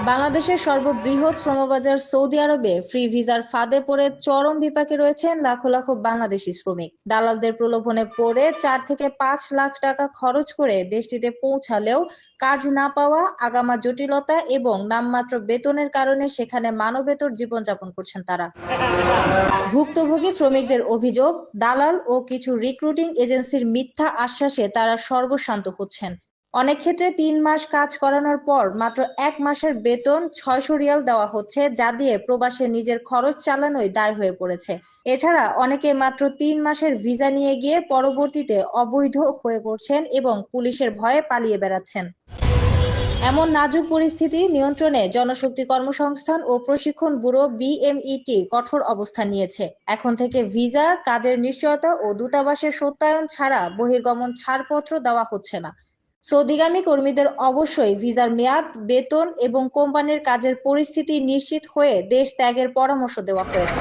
বাংলাদেশের সর্ববৃহৎ শ্রমবাজার সৌদি আরবে ফ্রি ভিসার ফাঁদে পড়ে চরম বিপাকে রয়েছেন লাখো লাখো বাংলাদেশি শ্রমিক। দালালদের প্রলোভনে পড়ে 4 থেকে 5 লাখ টাকা খরচ করে দেশটিতে পৌঁছালেও কাজ না পাওয়া, আগামা জটিলতা এবং নামমাত্র বেতনের কারণে সেখানে মানবেতর জীবনযাপন করছেন তারা। ভুক্তভোগী শ্রমিকদের অভিযোগ, দালাল ও কিছু রিক্রুটিং এজেন্সির মিথ্যা আশ্বাসে তারা সর্বশান্ত হচ্ছেন। অনেক ক্ষেত্রে 3 মাস কাজ করানোর পর মাত্র 1 মাসের বেতন 600 রিয়াল দেওয়া হচ্ছে, যা দিয়ে প্রবাসে নিজের খরচ চালানোই দায় হয়ে পড়েছে। এছাড়া অনেকে মাত্র 3 মাসের ভিসা নিয়ে গিয়ে পরবর্তীতে অবৈধ হয়ে পড়ছেন এবং পুলিশের ভয়ে পালিয়ে বেড়াচ্ছেন। এমন নাজুক পরিস্থিতি নিয়ন্ত্রণে জনশক্তি কর্মসংস্থান ও প্রশিক্ষণ ব্যুরো বিএমইটি কঠোর অবস্থান নিয়েছে। এখন থেকে ভিসা, কাজের নিশ্চয়তা ও দূতাবাসের সত্যায়ন ছাড়া বহির্গমন ছাড়পত্র দেওয়া হচ্ছে না। সৌদিগামী কর্মীদের অবশ্যই ভিসার মেয়াদ, বেতন এবং কোম্পানির কাজের পরিস্থিতি নিশ্চিত হয়ে দেশ ত্যাগের পরামর্শ দেওয়া হয়েছে।